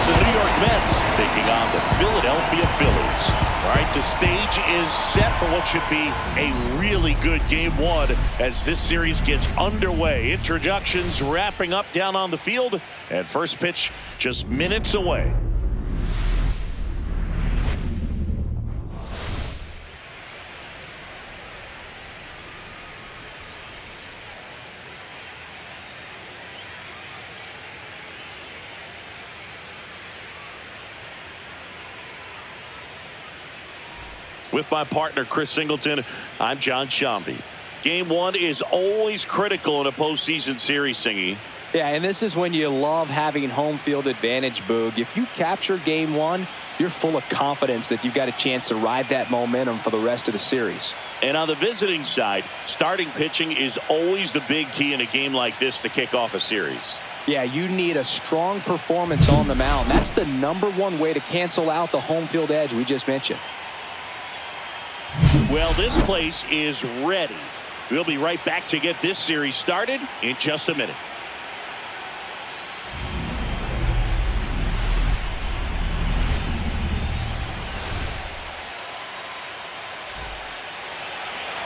It's the New York Mets taking on the Philadelphia Phillies. All right, the stage is set for what should be a really good game one as this series gets underway. Introductions wrapping up down on the field, and first pitch just minutes away. With my partner, Chris Singleton, I'm John Shambi. Game one is always critical in a postseason series, Singy. Yeah, and this is when you love having home field advantage, Boog. If you capture game one, you're full of confidence that you've got a chance to ride that momentum for the rest of the series. And on the visiting side, starting pitching is always the big key in a game like this to kick off a series. Yeah, you need a strong performance on the mound. That's the #1 way to cancel out the home field edge we just mentioned. Well, this place is ready. We'll be right back to get this series started in just a minute.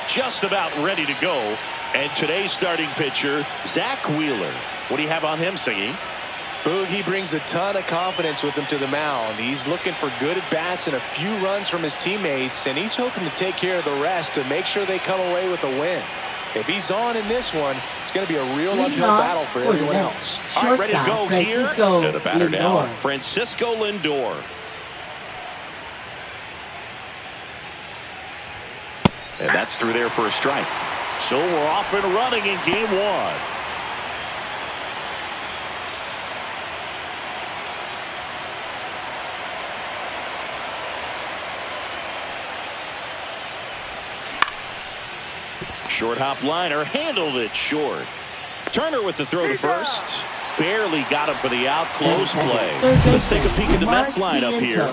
Just about ready to go. And today's starting pitcher, Zach Wheeler. What do you have on him, Singy? Boog, he brings a ton of confidence with him to the mound. He's looking for good at-bats and a few runs from his teammates, and he's hoping to take care of the rest to make sure they come away with a win. If he's on in this one, it's going to be a real uphill battle for everyone else. All right, ready to go here. To the batter now, Francisco Lindor. And that's through there for a strike. So we're off and running in game one. Short hop liner, handled it short. Turner with the throw to first. Barely got him for the out. Close play. Let's take a peek at the Mets lineup here.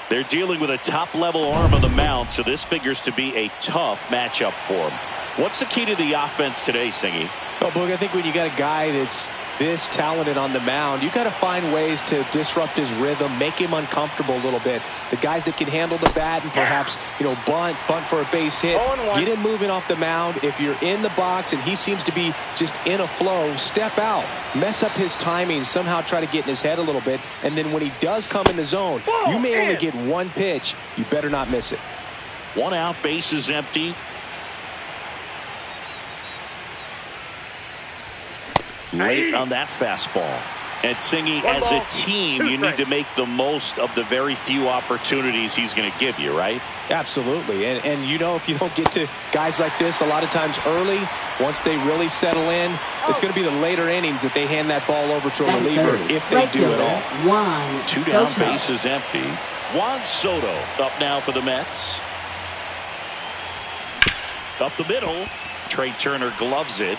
They're dealing with a top-level arm on the mound, so this figures to be a tough matchup for them. What's the key to the offense today, Singy? Well, Boog, I think when you got a guy that's this talented on the mound, you got to find ways to disrupt his rhythm, make him uncomfortable a little bit. The guys that can handle the bat and perhaps, bunt for a base hit, get him moving off the mound. If you're in the box and he seems to be just in a flow, step out, mess up his timing, somehow try to get in his head a little bit. And then when he does come in the zone, you may only get one pitch. You better not miss it. One out, base is empty. Late on that fastball. And Singy, as a team, you need to make the most of the very few opportunities he's going to give you, right? Absolutely. And if you don't get to guys like this a lot of times early, once they really settle in, it's going to be the later innings that they hand that ball over to a reliever if they do at all. Two down, base is empty. Juan Soto up now for the Mets. Up the middle. Trey Turner gloves it.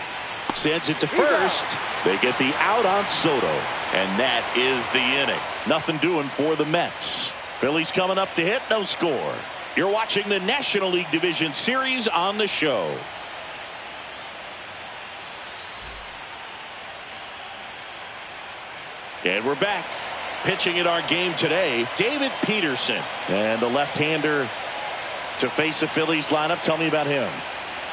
Sends it to first. They get the out on Soto. And that is the inning. Nothing doing for the Mets. Phillies coming up to hit, no score. You're watching the National League Division Series on the show. And we're back. Pitching in our game today, David Peterson. And the left-hander to face the Phillies lineup. Tell me about him.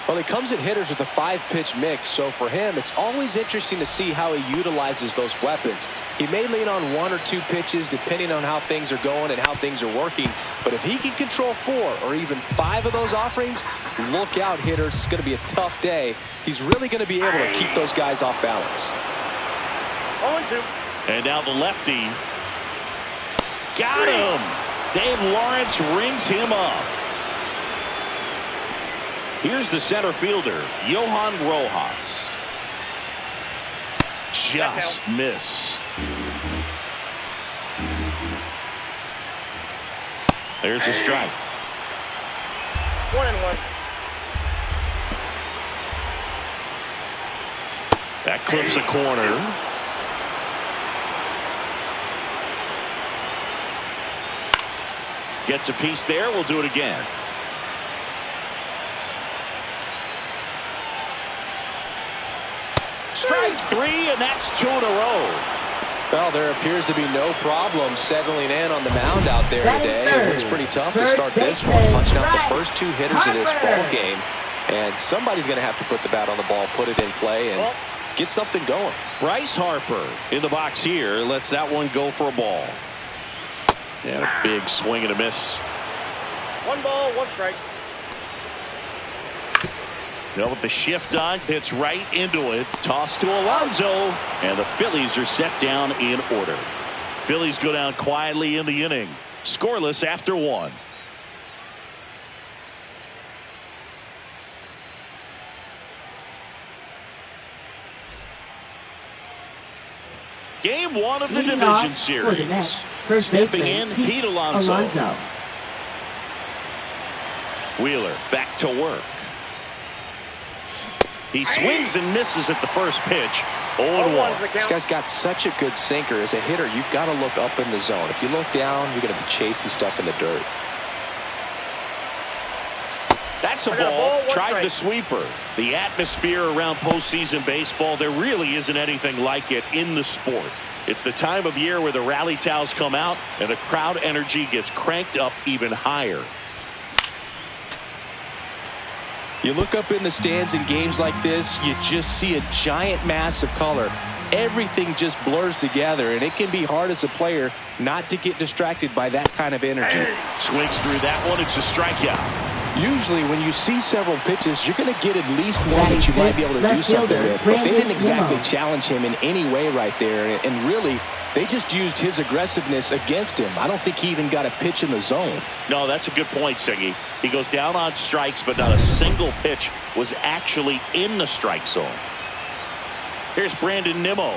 Well, he comes at hitters with a 5-pitch mix, so for him, it's always interesting to see how he utilizes those weapons. He may lean on 1 or 2 pitches depending on how things are going and how things are working, but if he can control 4 or even 5 of those offerings, look out, hitters. It's going to be a tough day. He's really going to be able to keep those guys off balance. And now the lefty. Got him! Dave Lawrence rings him up. Here's the center fielder, Johan Rojas. Just missed. There's a strike. 1-1. That clips a corner. Gets a piece there. We'll do it again. Strike 3, and that's 2 in a row. Well, there appears to be no problem settling in on the mound out there today. It looks pretty tough to start this one, punching out the first 2 hitters of this ball game. And somebody's going to have to put the bat on the ball, put it in play, and get something going. Bryce Harper in the box here lets that one go for a ball. And a big swing and a miss. 1 ball, 1 strike. They'll with the shift on, hits right into it. Toss to Alonso. And the Phillies are set down in order. Phillies go down quietly in the inning. Scoreless after 1. Game 1 of the division series. Stepping in, Pete Alonso. Wheeler back to work. He swings and misses at the first pitch. 0-1. This guy's got such a good sinker. As a hitter, you've got to look up in the zone. If you look down, you're going to be chasing stuff in the dirt. That's a ball. Tried the sweeper. The atmosphere around postseason baseball, there really isn't anything like it in the sport. It's the time of year where the rally towels come out and the crowd energy gets cranked up even higher. You look up in the stands in games like this, you just see a giant mass of color. Everything just blurs together, and it can be hard as a player not to get distracted by that kind of energy. Swings through that one. It's a strikeout. Usually when you see several pitches, you're going to get at least one that you might be able to do something with. But they didn't exactly challenge him in any way right there. And really, they just used his aggressiveness against him. I don't think he even got a pitch in the zone. No, that's a good point, Siggy. He goes down on strikes, but not a single pitch was actually in the strike zone. Here's Brandon Nimmo.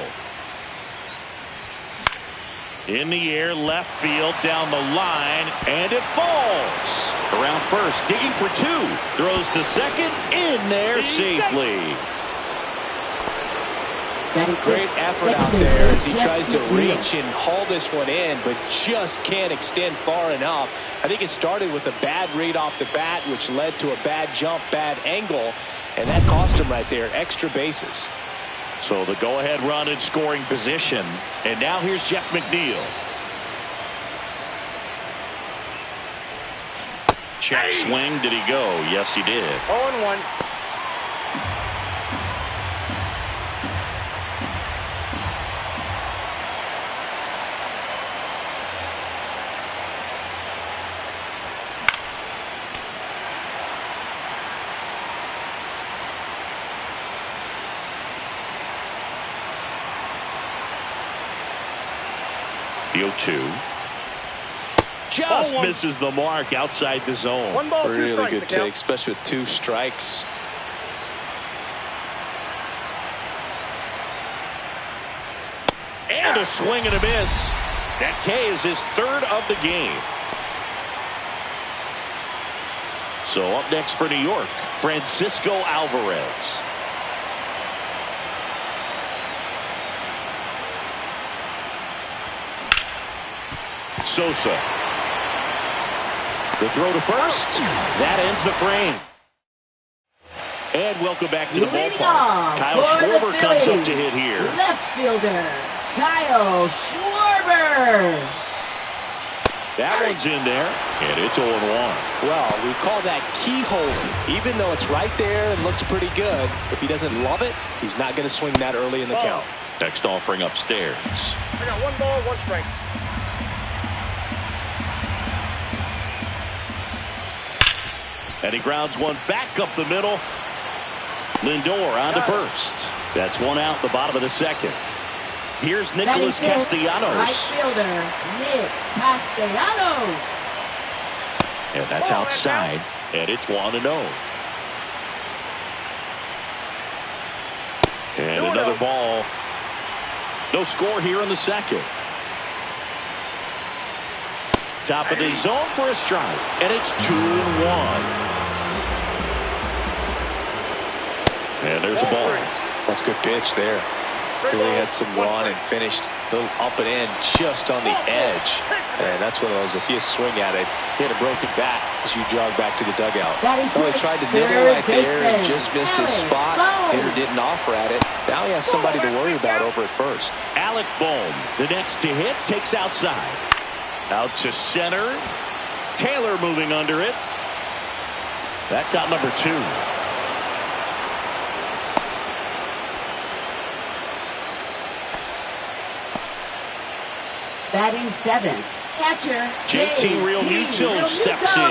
In the air, left field, down the line, and it falls. Around first, digging for 2. Throws to second, in there safely. Great effort out there as he tries to reach and haul this one in, but just can't extend far enough. I think it started with a bad read off the bat, which led to a bad jump, bad angle, and that cost him right there. Extra bases. So the go-ahead run in scoring position. And now here's Jeff McNeil. Check swing. Did he go? Yes, he did. 0-1. The 0-2. Just misses the mark outside the zone. 1 ball, 2 strikes. Really good take, especially with 2 strikes. And a swing and a miss. That K is his 3rd of the game. So up next for New York, Francisco Alvarez. Sosa. The throw to first. That ends the frame. And welcome back to the ballpark. Kyle Schwarber comes up to hit here. Left fielder, Kyle Schwarber. That one's in there, and it's 0-1. Well, we call that keyhole. Even though it's right there and looks pretty good, if he doesn't love it, he's not going to swing that early in the count. Next offering upstairs. I got 1 ball, 1 strike. And he grounds one back up the middle. Lindor on to first. That's 1 out, the bottom of the 2nd. Here's Nicholas Castellanos. Right fielder, Nick Castellanos. And that's outside. And it's 1-0. And another ball. No score here in the 2nd. Top of the zone for a strike. And it's 2-1. And there's a ball. That's a good pitch there. Really had some run and finished a little up and in just on the edge. And that's one of those, if you swing at it, hit a broken bat as you jog back to the dugout. Well, he tried to nibble right there and just missed his spot. Hitter didn't offer at it. Now he has somebody to worry about over at first. Alec Bohm, the next to hit, takes outside. Out to center. Taylor moving under it. That's out number 2. Batting 7, catcher JT Realmuto steps in.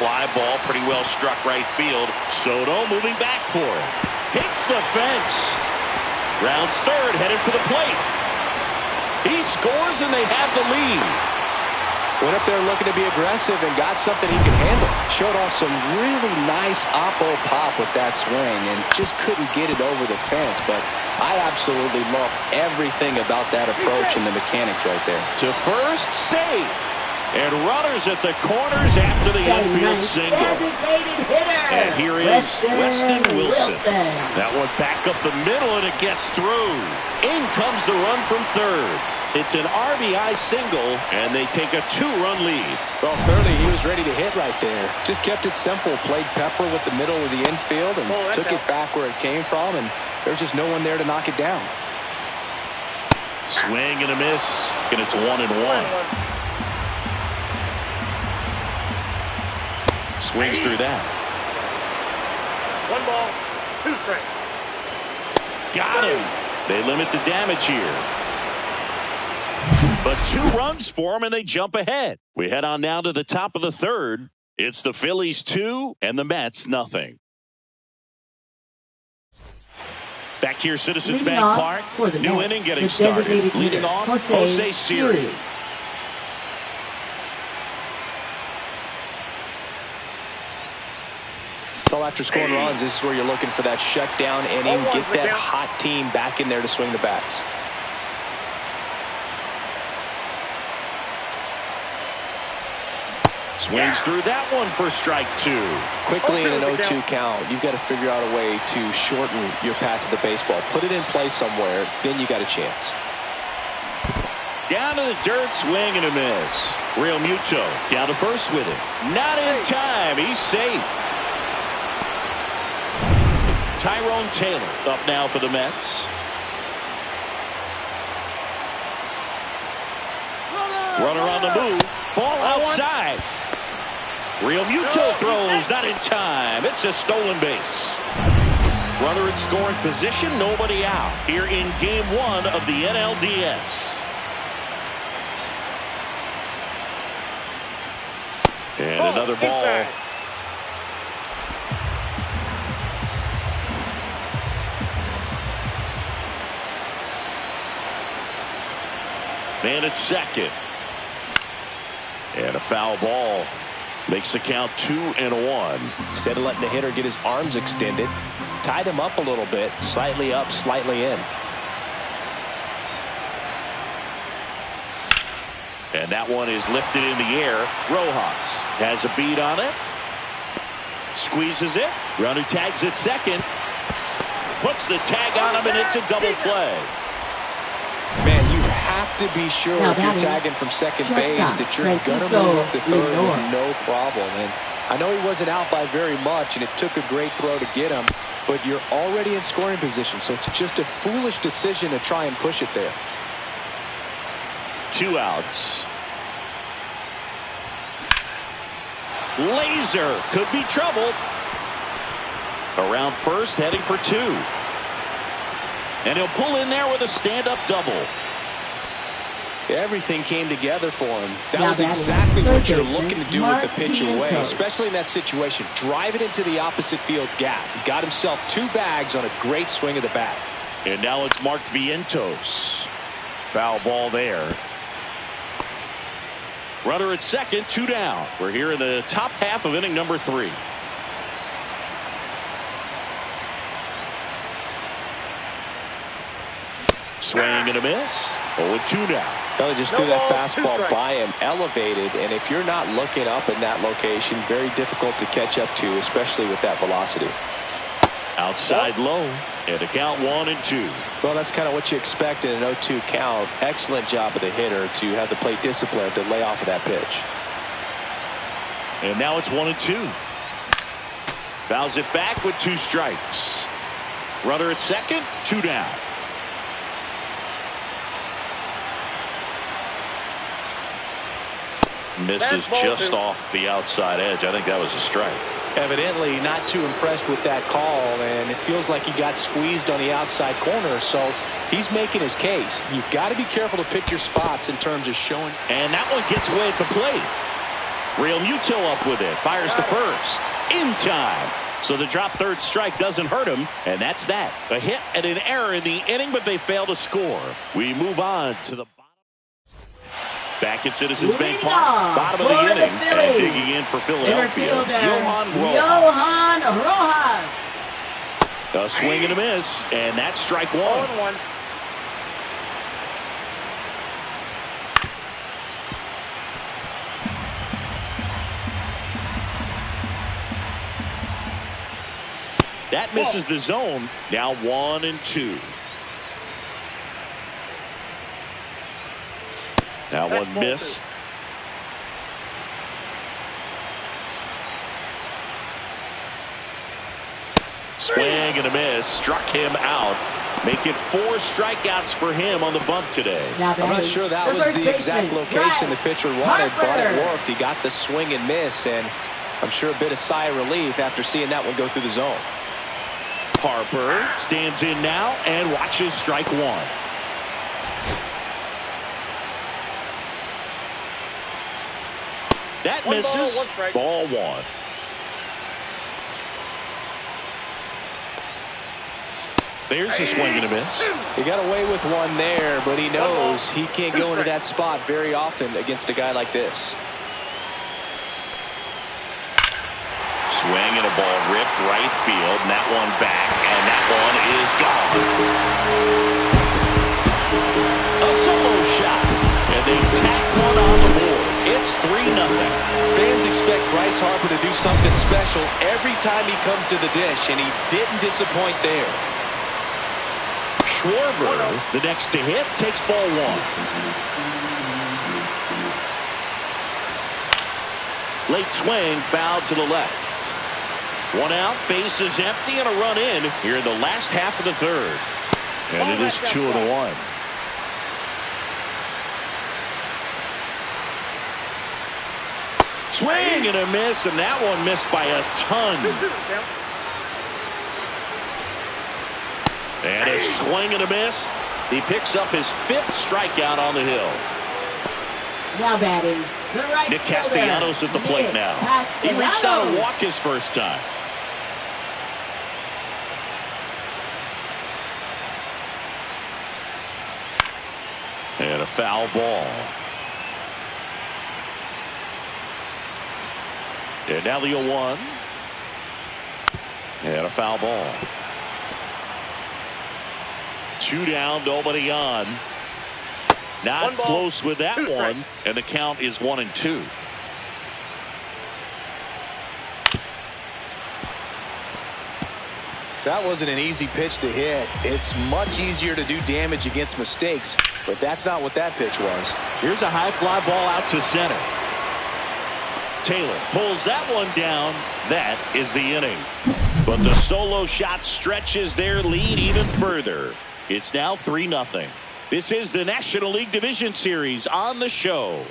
Fly ball, pretty well struck right field. Soto moving back for it. Hits the fence. Rounds third, headed for the plate. He scores and they have the lead. Went up there looking to be aggressive and got something he could handle. Showed off some really nice oppo pop with that swing and just couldn't get it over the fence. But I absolutely love everything about that approach and the mechanics right there. To first, save. And runners at the corners after the infield single. And here is Weston Wilson. That one back up the middle and it gets through. In comes the run from third. It's an RBI single, and they take a 2-run lead. Well, clearly he was ready to hit right there. Just kept it simple. Played pepper with the middle of the infield and took it back where it came from, and there's just no one there to knock it down. Swing and a miss, and it's 1-1. Swings through that. 1 ball, 2 strikes. Got him. They limit the damage here. But 2 runs for them, and they jump ahead. We head on now to the top of the third. It's the Phillies 2 and the Mets nothing. Back here, Citizens Bank Park. New inning getting started. Leading off, Jose Siri. So after scoring runs, this is where you're looking for that shutdown inning. Get that hot team back in there to swing the bats. Swings through that one for strike 2. Quickly in an 0-2 count, you've got to figure out a way to shorten your path to the baseball. Put it in play somewhere, then you got a chance. Down to the dirt, swing and a miss. Realmuto down to first with it. Not in time. He's safe. Tyrone Taylor up now for the Mets. Runner on the move. Ball outside. Realmuto throws, not in time. It's a stolen base. Runner in scoring position, nobody out. Here in game 1 of the NLDS. And another ball. Man at second. And a foul ball makes the count 2-1. Instead of letting the hitter get his arms extended, tied him up a little bit, slightly up, slightly in. And that one is lifted in the air. Rojas has a beat on it. Squeezes it. Runner tags at second. Puts the tag on him, and it's a double play. Man, you have to be sure if you're tagging from second base that you're going to move up to third with no problem. And I know he wasn't out by very much, and it took a great throw to get him, but you're already in scoring position, so it's just a foolish decision to try and push it there. 2 outs. Laser could be trouble. Around first, heading for 2. And he'll pull in there with a stand-up double. Everything came together for him. That was exactly what you're looking to do with the pitch away, especially in that situation. Drive it into the opposite field gap. He got himself 2 bags on a great swing of the bat. And now it's Mark Vientos. Foul ball there. Runner at second, 2 down. We're here in the top half of inning number 3. Swing and a miss. 0-2 now. Well, just threw that fastball by him, elevated, and if you're not looking up in that location, very difficult to catch up to, especially with that velocity. Outside low, and a count 1-2. Well, that's kind of what you expect in an 0-2 count. Excellent job of the hitter to have the plate discipline to lay off of that pitch. And now it's 1-2. Fouls it back with 2 strikes. Runner at second, 2 down. Misses just off the outside edge. I think that was a strike. Evidently not too impressed with that call, and it feels like he got squeezed on the outside corner, so he's making his case. You've got to be careful to pick your spots in terms of showing. And that one gets away at the plate. Real Muto up with it. Fires to first. In time. So the drop third strike doesn't hurt him, and that's that. A hit and an error in the inning, but they fail to score. We move on to the back at Citizens Bank Park, bottom of the inning, and digging in for Philadelphia, Johan Rojas. A swing and a miss, and that's strike 1. That misses the zone. Now 1-2. That one missed. Swing and a miss. Struck him out. Making 4 strikeouts for him on the bunt today. I'm not sure that was the exact location the pitcher wanted, but it worked. He got the swing and miss, and I'm sure a bit of sigh of relief after seeing that one go through the zone. Harper stands in now and watches strike 1. That misses. Ball 1. There's a swing and a miss. He got away with one there, but he knows he can't go into that spot very often against a guy like this. Swing and a ball ripped right field, and that one back, and that one is gone. A solo shot, and they tack one on the board. It's 3-0. Fans expect Bryce Harper to do something special every time he comes to the dish, and he didn't disappoint there. Schwarber, the next to hit, takes ball 1. Late swing, foul to the left. 1 out, base is empty, and a run in here in the last half of the third. And it is 2-1. Swing and a miss, and that one missed by a ton. And a swing and a miss. He picks up his 5th strikeout on the hill. Now batting, the right Nick Castellanos at the plate now. He reached out and walked his first time. And a foul ball. And now the 0-1. And a foul ball. 2 down, nobody on. Not close with that one, and the count is 1-2. That wasn't an easy pitch to hit. It's much easier to do damage against mistakes, but that's not what that pitch was. Here's a high fly ball out to center. Taylor pulls that one down. That is the inning. But the solo shot stretches their lead even further. It's now 3-0. This is the National League Division Series on the show.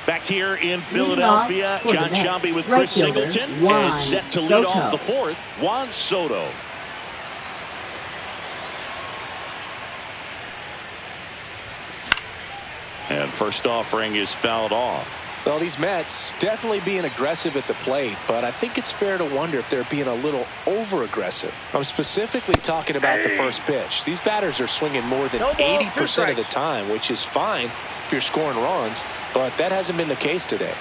Back here in Philadelphia, John Sciambi with Chris Singleton, and set to lead off the 4th, Juan Soto. And first offering is fouled off. Well, these Mets definitely being aggressive at the plate, but I think it's fair to wonder if they're being a little over-aggressive. I'm specifically talking about the first pitch. These batters are swinging more than 80% of the time, which is fine if you're scoring runs, but that hasn't been the case today.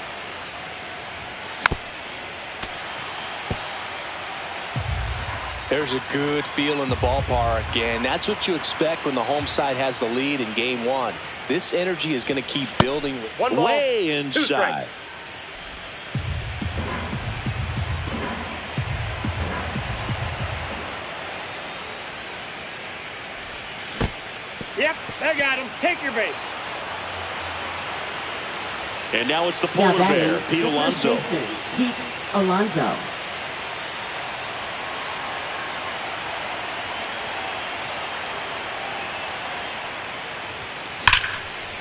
There's a good feel in the ballpark, and that's what you expect when the home side has the lead in game 1. This energy is going to keep building. Way inside. Yep, I got him. Take your bait. And now it's the polar bear, Pete Alonso. Pete Alonso.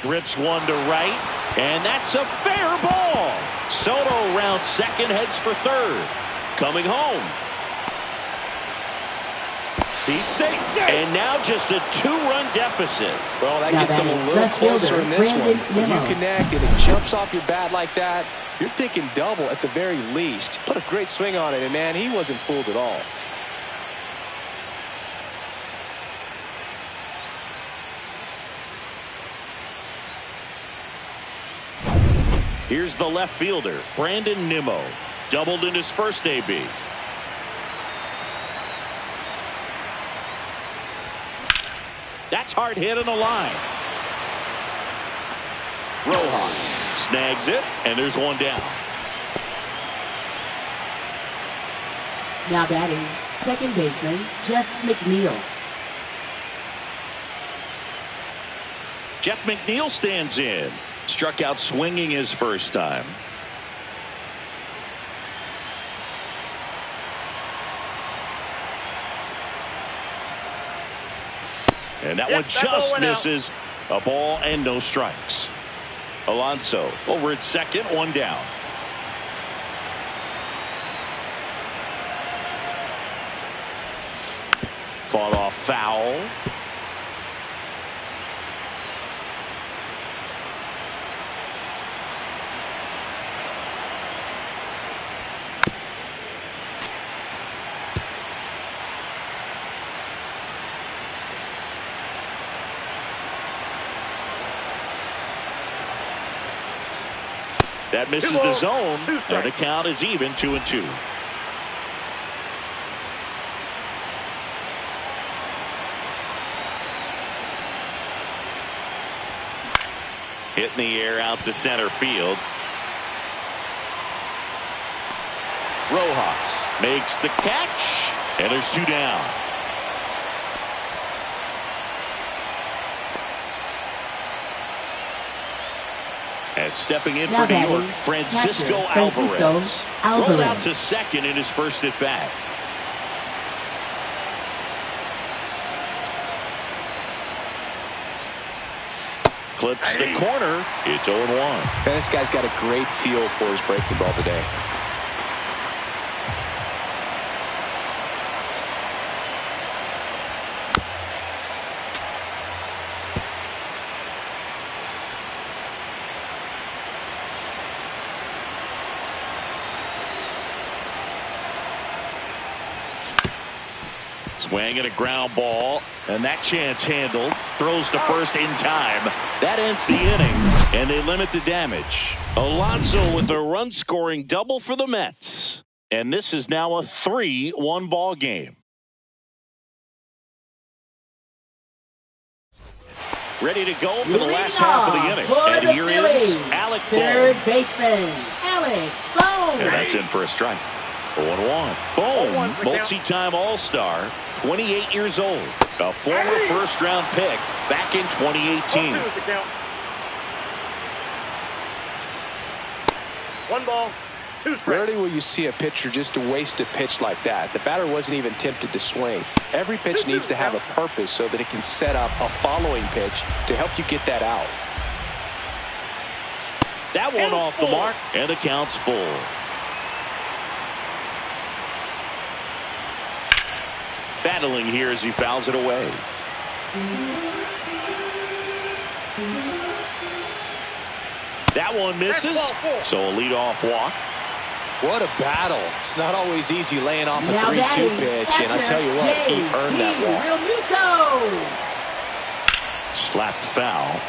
Grips one to right, and that's a fair ball. Soto rounds second, heads for third. Coming home. He's safe, and now just a 2-run deficit. Well, that gets him a little closer in this one. When you connect and it jumps off your bat like that, you're thinking double at the very least. Put a great swing on it, and man, he wasn't fooled at all. Here's the left fielder, Brandon Nimmo. Doubled in his first AB. That's hard hit on the line. Rojas snags it, and there's one down. Now batting, second baseman, Jeff McNeil. Jeff McNeil stands in. Struck out swinging his first time. And that one just misses. A ball and no strikes. Alonso over at second, one down. Fought off foul. That misses the zone, and the count is even 2-2. Hit in the air out to center field. Rojas makes the catch, and there's 2 down. And stepping in for New York, Francisco Alvarez. Rolled out to second in his first at bat. Clips the corner. It's 0-1. And this guy's got a great feel for his breaking ball today. Swing and a ground ball, and that chance handled. Throws to first in time. That ends the inning, and they limit the damage. Alonso with a run-scoring double for the Mets. And this is now a 3-1 ball game. Ready to go for the last half of the inning. And here is Alec Bohm. Third baseman, Alec Bohm. And that's in for a strike. 0-1. Bohm, multi-time All-Star, 28 years old. A former first-round pick back in 2018. 1 ball, 2 strikes. Rarely will you see a pitcher just waste a pitch like that. The batter wasn't even tempted to swing. Every pitch needs to have a purpose so that it can set up a following pitch to help you get that out. That one off the mark, and the count's full. Battling here as he fouls it away. That one misses, so a leadoff walk. What a battle. It's not always easy laying off a 3-2 pitch, and I tell you what, he earned that walk. Slapped foul.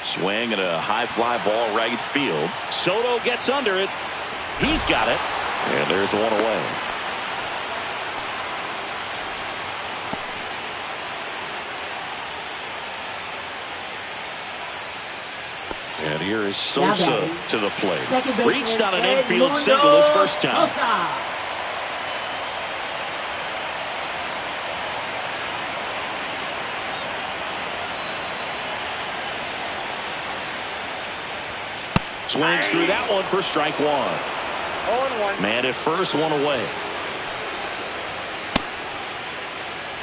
Swing and a high fly ball right field. Soto gets under it. He's got it. And there's one away. And here is Sosa to the plate. Reached on an infield single his first time. Swings through that one for strike one. 0-1. Man at first, one away.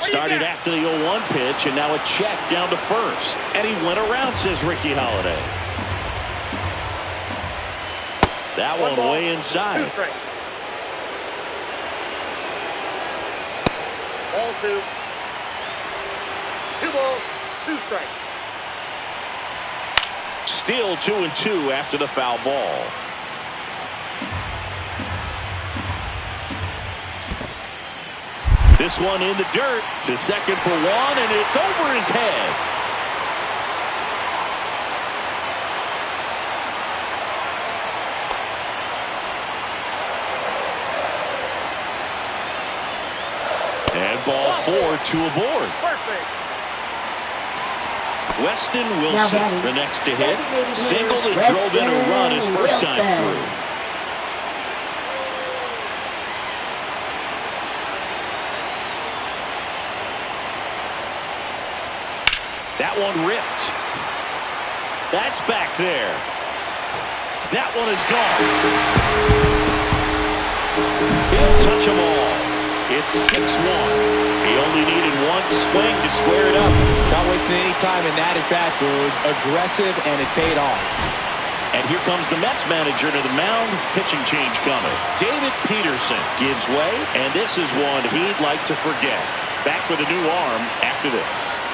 Started after the 0-1 pitch, and now a check down to first. And he went around, says Ricky Holiday. That one way inside. 2 strikes. Ball 2. 2 balls, 2 strikes. Still 2-2 after the foul ball. This one in the dirt to second for one, and it's over his head. And ball 4, 2 aboard. Perfect. Weston Wilson, the next to hit. Singled and drove in a run his first time through. That one ripped. That's back there. That one is gone. He'll touch them all. It's 6-1. He only needed one swing to square it up. Not wasting any time in that at bat, Boog. Aggressive, and it paid off. And here comes the Mets manager to the mound. Pitching change coming. David Peterson gives way, and this is one he'd like to forget. Back with a new arm after this.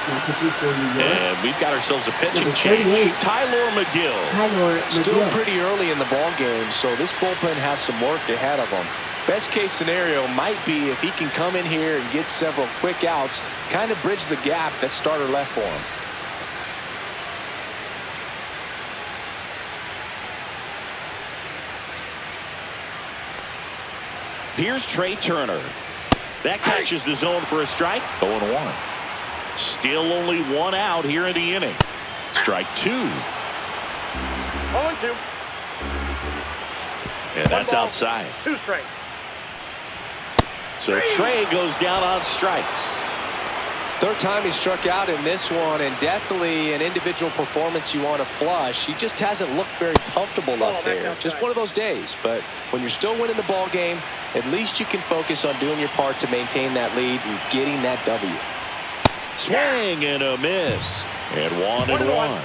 And we've got ourselves a pitching change. Tyler McGill. Still pretty early in the ball game, so this bullpen has some work ahead of him. Best case scenario might be if he can come in here and get several quick outs, kind of bridge the gap that starter left for him. Here's Trey Turner. That catches the zone for a strike. 0-1. Still only one out here in the inning. Strike 2. 0-2. And that's outside. 2 strikes. So Trey goes down on strikes. Third time he struck out in this one, and definitely an individual performance you want to flush. He just hasn't looked very comfortable up there. Just one of those days. But when you're still winning the ball game, at least you can focus on doing your part to maintain that lead and getting that W. Swing and a miss. And 1-1.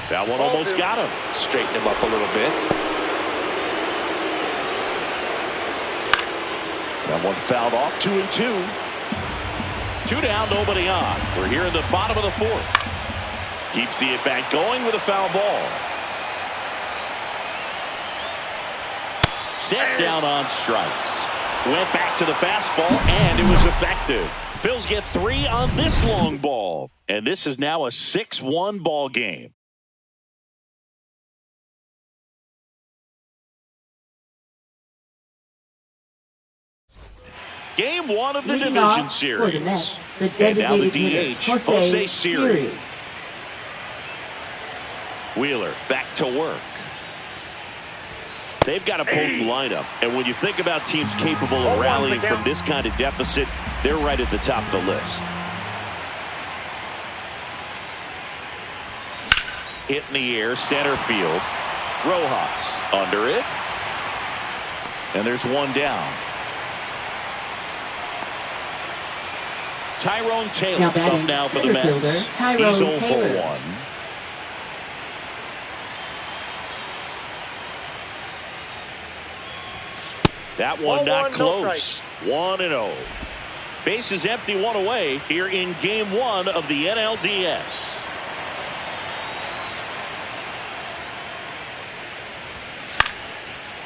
That one almost got him. Straighten him up a little bit. That one fouled off. 2-2. 2 down, nobody on. We're here in the bottom of the 4th. Keeps the at-bat going with a foul ball. Set down on strikes. Went back to the fastball, and it was effective. Phils get 3 on this long ball. And this is now a 6-1 ball game. Game 1 of the division series. The Mets, the And now the designated DH, hitter, Jose Siri. Wheeler back to work. They've got a potent lineup, and when you think about teams capable of rallying from this kind of deficit, they're right at the top of the list. Hit in the air, center field. Rojas under it. And there's one down. Tyrone Taylor up now for the Mets. He's 0 for 1. That one not close. 1-0. Bases empty, 1 away here in game 1 of the NLDS.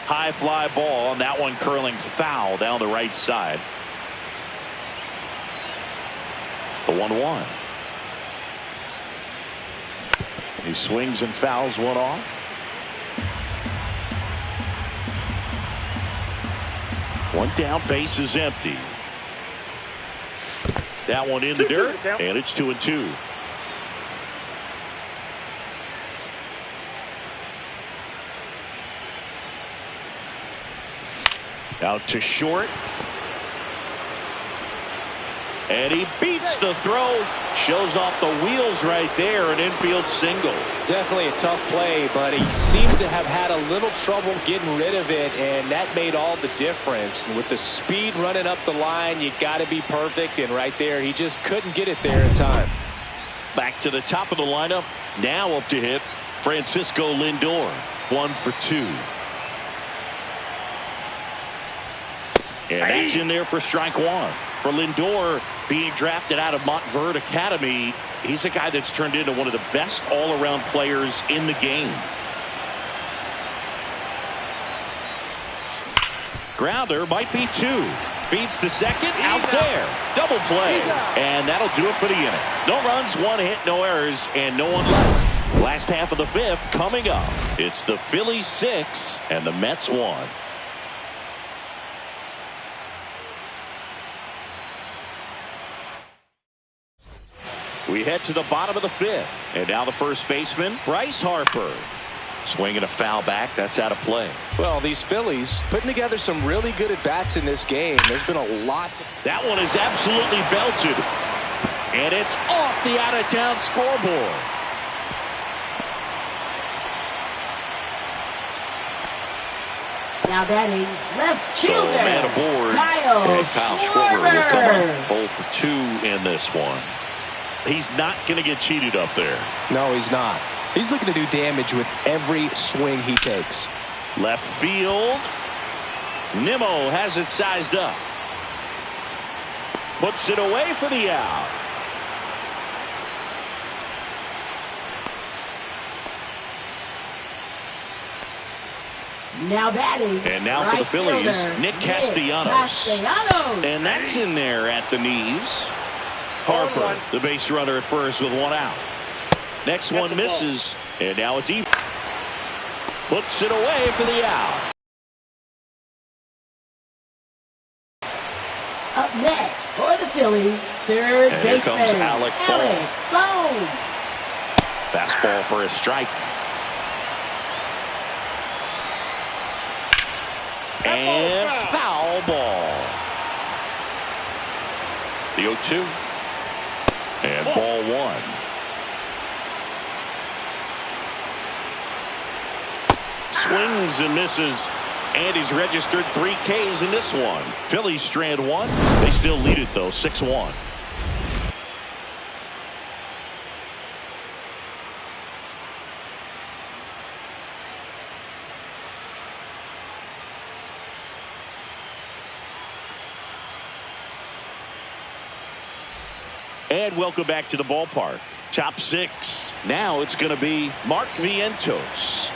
High fly ball, and that one curling foul down the right side. The 1-1. He swings and fouls one off. One down, base is empty. That one in the dirt, and it's 2-2. Out to short. And he beats the throw Shows off the wheels right there, an infield single. Definitely a tough play, but he seems to have had a little trouble getting rid of it, and that made all the difference. And with the speed running up the line, you got to be perfect, and right there, he just couldn't get it there in time. Back to the top of the lineup. Now up to hit Francisco Lindor. 1 for 2. And that's in there for strike 1. For Lindor, being drafted out of Montverde Academy, he's a guy that's turned into one of the best all-around players in the game. Grounder might be 2. Feeds to second, out there. Double play. And that'll do it for the inning. No runs, 1 hit, no errors, and no one left. Last half of the 5th coming up. It's the Phillies 6 and the Mets 1. We head to the bottom of the 5th. And now the first baseman, Bryce Harper. Swinging a foul back. That's out of play. Well, these Phillies putting together some really good at-bats in this game. There's been a lot. That one is absolutely belted. And it's off the out-of-town scoreboard. Now batting left So fielder. man aboard. And Kyle Schwarber will come up 0 for 2 in this one. He's not going to get cheated up there. No, he's not. He's looking to do damage with every swing he takes. Left field. Nimmo has it sized up. Puts it away for the out. Now batting. And now for the Phillies, Nick Castellanos. And that's in there at the knees. Harper, the base runner at first with 1 out. Next one misses, and now it's even. Puts it away for the out. Up next for the Phillies, third And here baseman, comes Alec Bohm. Fastball for a strike. And foul ball. The 0-2. And ball 1. Swings and misses. And he's registered 3 Ks in this one. Phillies strand 1. They still lead it, though, 6-1. And welcome back to the ballpark. Top 6. Now it's going to be Mark Vientos.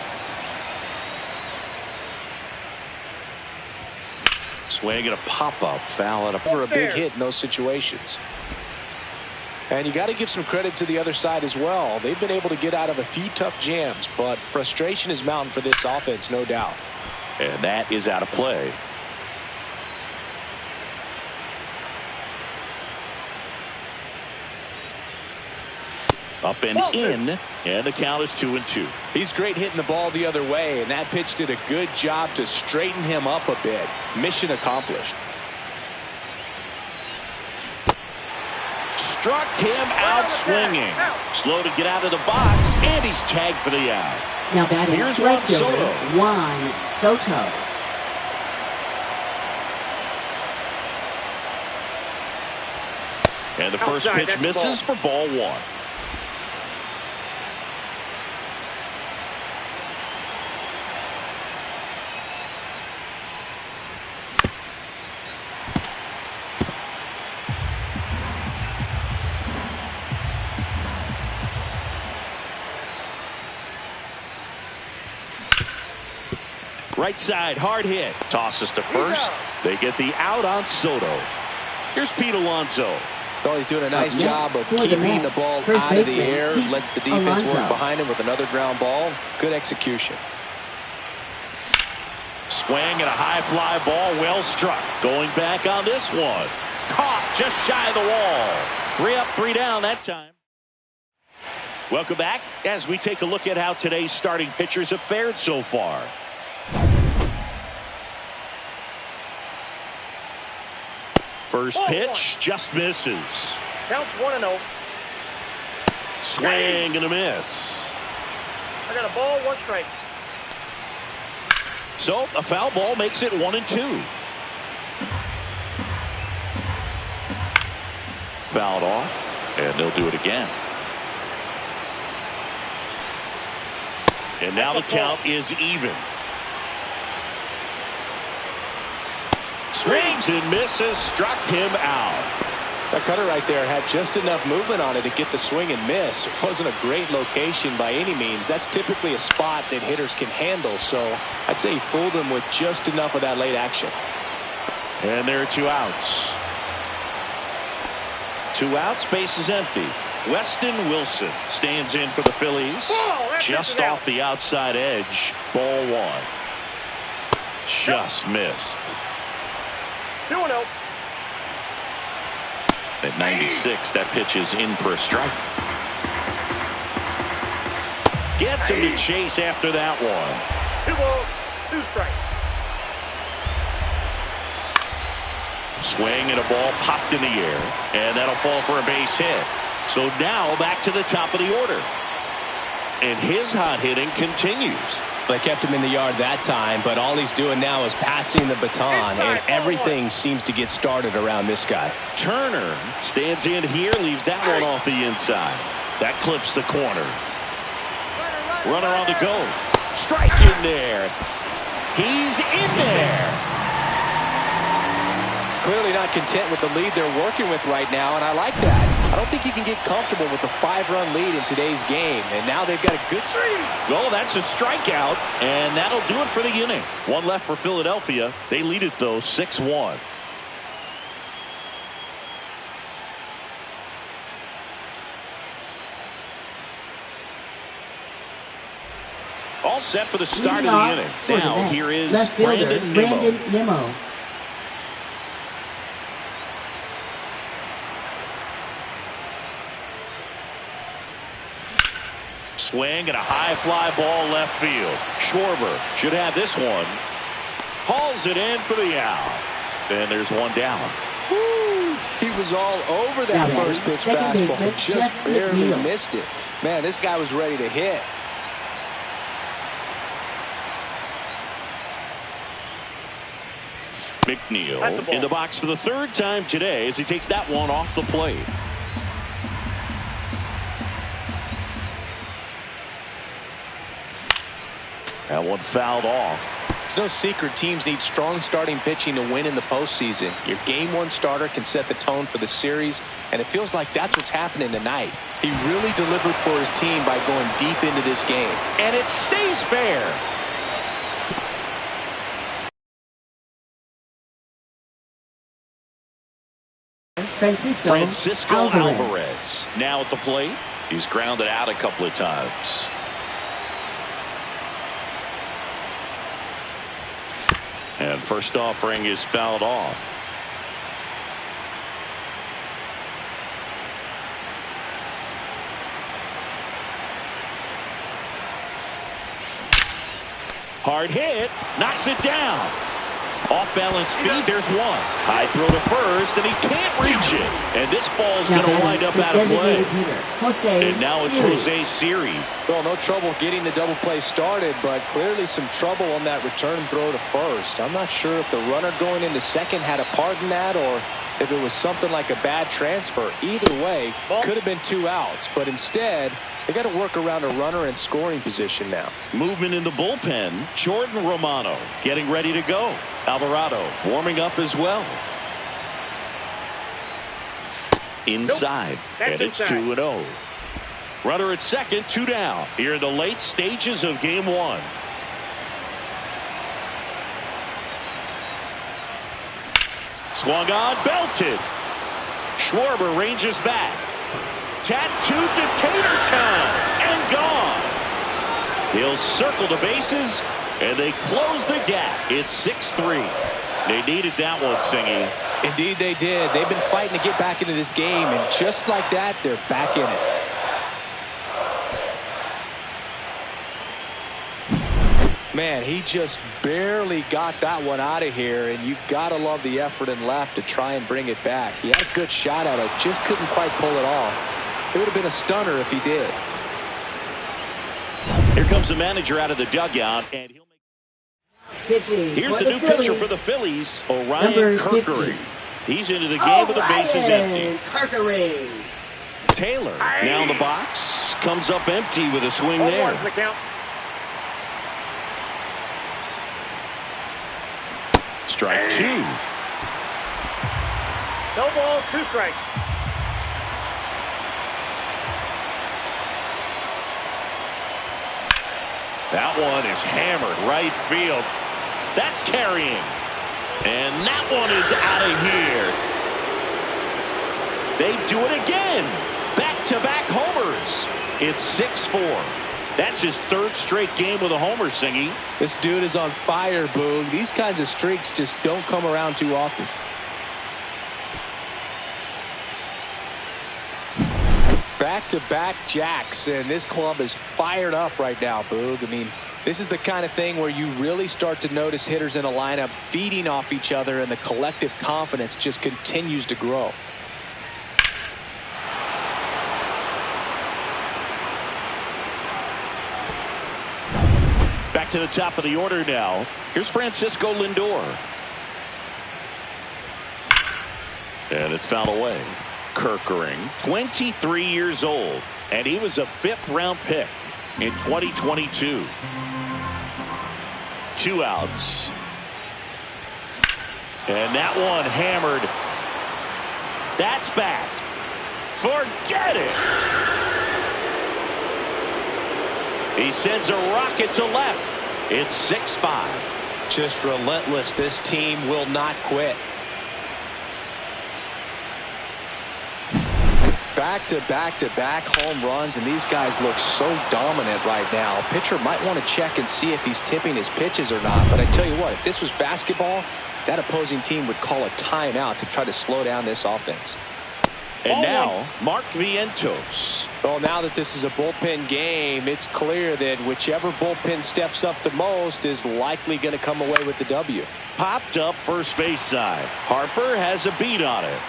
Swing and a pop-up foul for a big hit in those situations. And you got to give some credit to the other side as well. They've been able to get out of a few tough jams, but frustration is mounting for this offense, no doubt. And that is out of play. Up and in, and the count is 2-2. He's great hitting the ball the other way, and that pitch did a good job to straighten him up a bit. Mission accomplished. Struck him out swinging. Slow to get out of the box, and he's tagged for the out. Now batting Here's right Juan fielder, Soto. Juan Soto. And the first pitch misses for ball 1. Right side, hard hit. Tosses to first. They get the out on Soto. Here's Pete Alonso. Well, he's doing a nice job of keeping the ball out of the air. Lets the defense work behind him with another ground ball. Good execution. Swing and a high fly ball, well struck. Going back on this one. Caught just shy of the wall. 3 up, 3 down that time. Welcome back as we take a look at how today's starting pitchers have fared so far. First pitch just misses. Counts 1-0. Swing and a miss. I got a ball, 1 strike. So a foul ball makes it 1-2. Fouled off, and they'll do it again. And now the count is even. Swings and misses, struck him out. That cutter right there had just enough movement on it to get the swing and miss. It wasn't a great location by any means. That's typically a spot that hitters can handle. So I'd say he fooled him with just enough of that late action. And there are 2 outs. 2 outs, base is empty. Weston Wilson stands in for the Phillies. Just off the outside edge. Ball 1. Just missed. 2-0. At 96, that pitch is in for a strike. Gets him to chase after that one. 2 balls, 2 strikes. Swing and a ball popped in the air, and that'll fall for a base hit. So now back to the top of the order. And his hot hitting continues. They kept him in the yard that time, but all he's doing now is passing the baton, and everything seems to get started around this guy. Turner stands in here, leaves that one off the inside. That clips the corner. Runner on the go. Strike in there. He's in there. Clearly not content with the lead they're working with right now, and I like that. I don't think you can get comfortable with a 5-run lead in today's game, and now they've got a good Well, that's a strikeout, and that'll do it for the inning. 1 left for Philadelphia. They lead it, though, 6-1. All set for the start of the inning. Now, here is Brandon Nimmo. Swing and a high fly ball left field. Schwarber should have this one. Hauls it in for the out. And there's 1 down. Woo! He was all over that first pitch fastball. Just barely missed it. Man, this guy was ready to hit. McNeil in the box for the 3rd time today as he takes that one off the plate. That one fouled off. It's no secret teams need strong starting pitching to win in the postseason. Your game 1 starter can set the tone for the series, and it feels like that's what's happening tonight. He really delivered for his team by going deep into this game. And it stays fair. Francisco Alvarez now at the plate. He's grounded out a couple of times. And first offering is fouled off. Hard hit, knocks it down. Off balance feed, there's one. High throw to first, and he can't reach it. And this ball's going to wind up out of play. And now it's Jose Siri. Well, no trouble getting the double play started, but clearly some trouble on that return throw to first. I'm not sure if the runner going into second had a part in that or if it was something like a bad transfer. Either way, could have been 2 outs, but instead, they got to work around a runner in scoring position now. Movement in the bullpen. Jordan Romano getting ready to go. Alvarado warming up as well. Inside. And it's 2-0. Runner at second, 2 down. Here in the late stages of game 1. Swung on, belted. Schwarber ranges back. Tattooed to Tater Town and gone. He'll circle the bases, and they close the gap. It's 6-3. They needed that one, Singy. Indeed they did. They've been fighting to get back into this game, and just like that, they're back in it. Man, he just barely got that one out of here, and you've got to love the effort and left to try and bring it back. He had a good shot at it, just couldn't quite pull it off. It would have been a stunner if he did. Here comes the manager out of the dugout, and he'll make... Pitching. Here's for the new Phillies. pitcher for the Phillies, Orion Number Kerkering. 50. He's into the game with the bases empty. Kerkering. Taylor now in the box, comes up empty with a swing Ball there. one's the count. Strike two. No balls, 2 strikes. That one is hammered right field. That's carrying. And that one is out of here. They do it again. Back-to-back homers. It's 6-4. That's his 3rd straight game with a homer, Singy. This dude is on fire, Boog. These kinds of streaks just don't come around too often. Back-to-back jacks, and this club is fired up right now, Boog. I mean, this is the kind of thing where you really start to notice hitters in a lineup feeding off each other, and the collective confidence just continues to grow. Back to the top of the order now. Here's Francisco Lindor. And it's fouled away. Kerkering, 23 years old, and he was a 5th-round pick in 2022. 2 outs. And that one hammered. That's back. Forget it. He sends a rocket to left. It's 6-5. Just relentless. This team will not quit. Back-to-back-to-back home runs, and these guys look so dominant right now. Pitcher might want to check and see if he's tipping his pitches or not, but I tell you what, if this was basketball, that opposing team would call a timeout to try to slow down this offense. And now, Mark Vientos. Well, now that this is a bullpen game, it's clear that whichever bullpen steps up the most is likely going to come away with the W. Popped up first base side. Harper has a beat on it.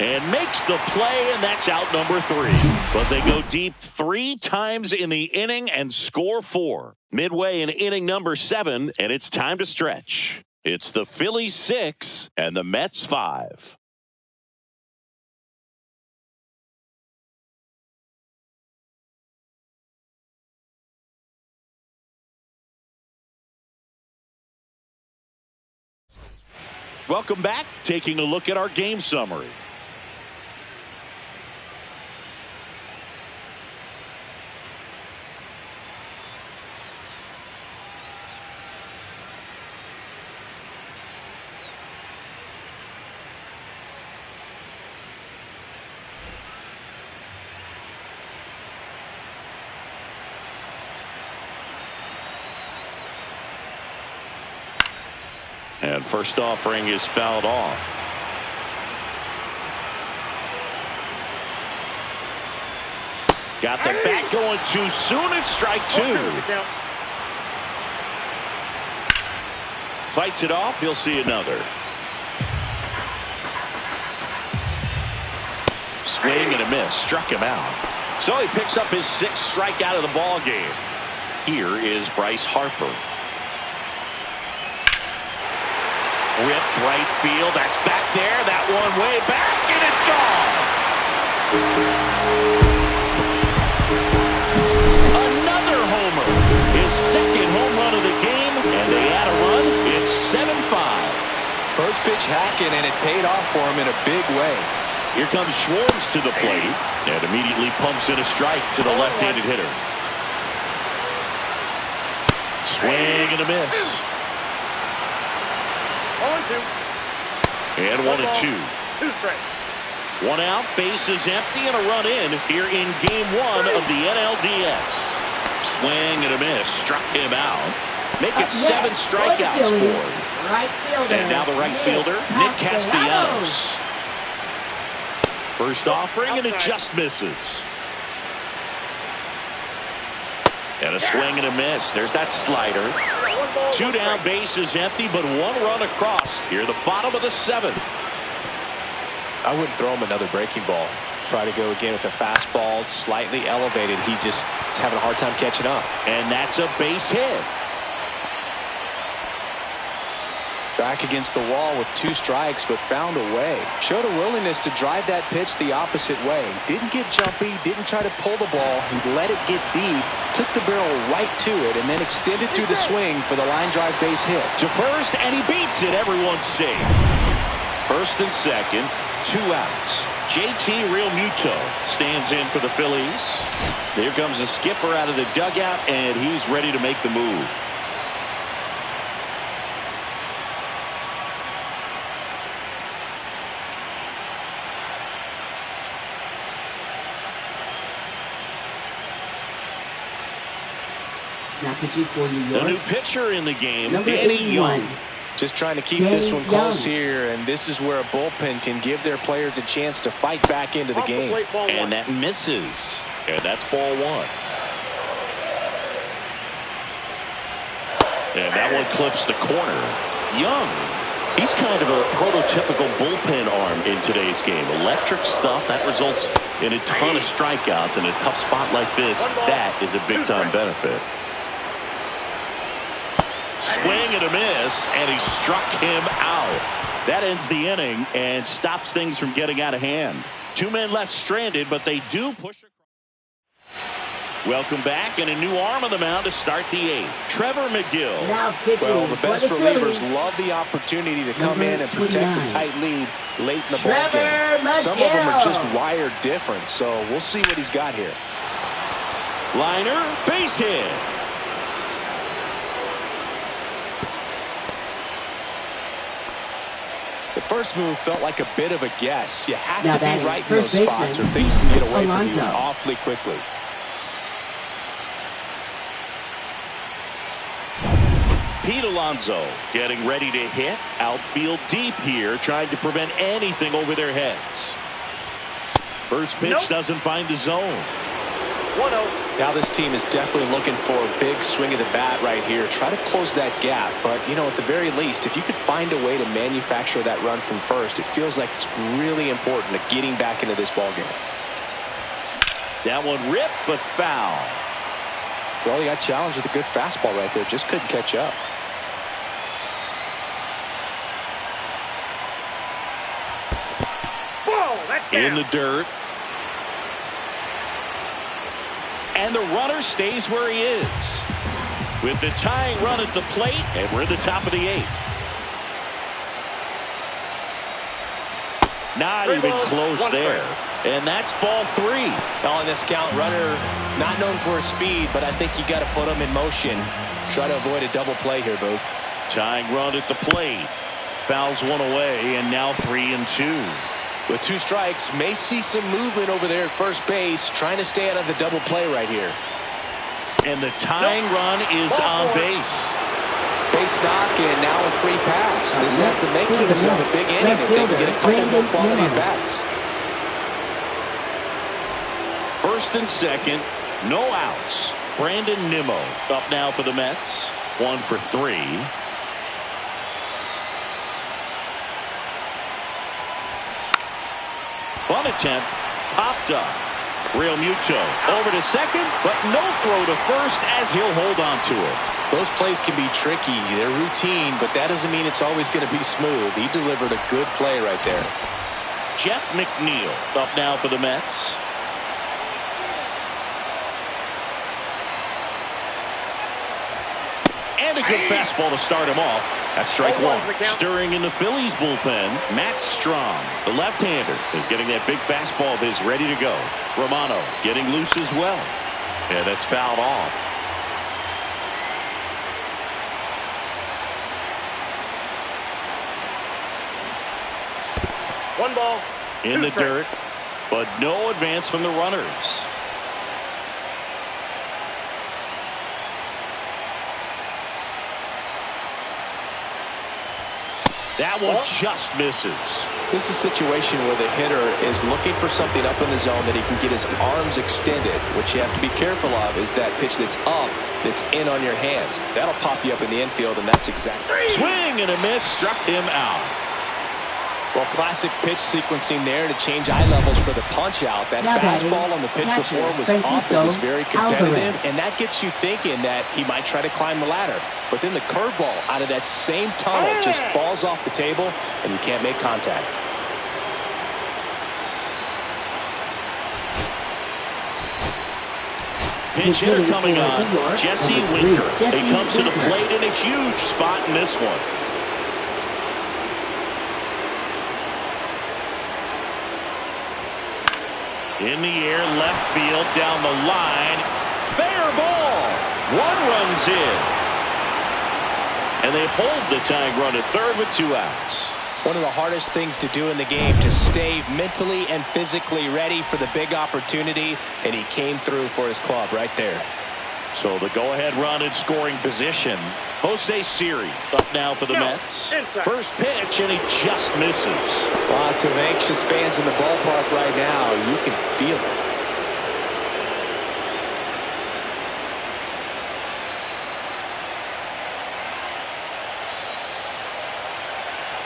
And makes the play, and that's out number 3. But they go deep 3 times in the inning and score 4. Midway in inning number 7, and it's time to stretch. It's the Phillies 6 and the Mets 5. Welcome back. Taking a look at our game summary. And first offering is fouled off. Got the bat going too soon. It's strike 2. Fights it off. He'll see another. Swing and a miss. Struck him out. So he picks up his 6th strikeout of the ball game. Here is Bryce Harper. Ripped right field. That's back there. That one way back, and it's gone. Another homer. His 2nd home run of the game, and they add a run. It's 7-5. First pitch hacking, and it paid off for him in a big way. Here comes Schwartz to the plate, and immediately pumps in a strike to the left-handed hitter. Swing and a miss. 1-2. And 1-2. 2 strikes. 1 out, bases empty, and a run in here in game 1 of the NLDS. Swing and a miss, struck him out. Make it 7 strikeouts for him. Right fielder. And now the right fielder, Nick Castellanos. First offering, and it just misses. And a swing and a miss. There's that slider. 2 down, bases empty, but 1 run across. Here, the bottom of the 7th. I wouldn't throw him another breaking ball. try to go again with the fastball slightly elevated. He just is having a hard time catching up. And that's a base hit. Back against the wall with 2 strikes, but found a way. Showed a willingness to drive that pitch the opposite way. Didn't get jumpy, didn't try to pull the ball. He let it get deep, took the barrel right to it, and then extended through the swing for the line drive base hit. To first, and he beats it. Everyone's safe. First and second, 2 outs. JT Realmuto stands in for the Phillies. Here comes the skipper out of the dugout, and he's ready to make the move. Now pitching for New York. The new pitcher in the game, Number Danny 81. Young. Just trying to keep this one close here, and this is where a bullpen can give their players a chance to fight back into the game. And that misses. And that's ball 1. And that one clips the corner. Young. He's kind of a prototypical bullpen arm in today's game. Electric stuff that results in a ton of strikeouts in a tough spot like this. That is a big-time benefit. Swing and a miss, and he struck him out. That ends the inning and stops things from getting out of hand. 2 men left stranded, but they do push across. Welcome back, and a new arm on the mound to start the 8th. Trevor McGill. Now pitching Well, the best for the relievers Phillies. love the opportunity to come Number in and protect 29. the tight lead late in the Trevor ballgame. Some of them are McGill. just wired different, so we'll see what he's got here. Liner, base hit. The first move felt like a bit of a guess. You have Now to be batting right in those first spots or baseman, things can get away from Alonso. you awfully quickly. Pete Alonso getting ready to hit. Outfield deep here, trying to prevent anything over their heads. First pitch doesn't find the zone. 1-0. Now this team is definitely looking for a big swing of the bat right here. Try to close that gap. But, you know, at the very least, if you could find a way to manufacture that run from first, it feels like it's really important to getting back into this ballgame. That one ripped, but foul. Well, he got challenged with a good fastball right there. Just couldn't catch up. Ball, that's down. In the dirt. And the runner stays where he is. With the tying run at the plate, and we're at the top of the 8th. Not even close there. And that's ball 3. On this count, runner not known for his speed, but I think you got to put him in motion. Try to avoid a double play here, Boo. Tying run at the plate. Fouls one away, and now 3-2. With 2 strikes, may see some movement over there at first base, trying to stay out of the double play right here. And the tying run is on base. Base knock, and now a free pass. This has the makings of a big inning if they can get a couple more quality at bats. First and second, no outs. Brandon Nimmo up now for the Mets. 1 for 3. Bunt attempt popped up. Realmuto over to second, but no throw to first as he'll hold on to it. Those plays can be tricky. They're routine, but that doesn't mean it's always going to be smooth. He delivered a good play right there. Jeff McNeil up now for the Mets. And a good fastball to start him off. That's strike 1. Stirring in the Phillies bullpen, Matt Strong, the left-hander, is getting that big fastball of his ready to go. Romano getting loose as well. And that's fouled off. One ball. In the dirt, but no advance from the runners. That one just misses. This is a situation where the hitter is looking for something up in the zone that he can get his arms extended. What you have to be careful of is that pitch that's up, that's in on your hands. That'll pop you up in the infield, and that's exactly. Swing and a miss, struck him out. Well, classic pitch sequencing there to change eye levels for the punch out. That fastball on the pitch before was off. It was very competitive, and that gets you thinking that he might try to climb the ladder. But then the curveball out of that same tunnel just falls off the table, and you can't make contact. Pitch hitter coming on, Jesse Winker. He comes to the plate in a huge spot in this one. In the air, left field, down the line. Fair ball. One run's in. And they hold the tying run at third with 2 outs. One of the hardest things to do in the game, to stay mentally and physically ready for the big opportunity, and he came through for his club right there. So the go-ahead run in scoring position. Jose Siri up now for the Mets. First pitch, and he just misses. Lots of anxious fans in the ballpark right now. You can feel it.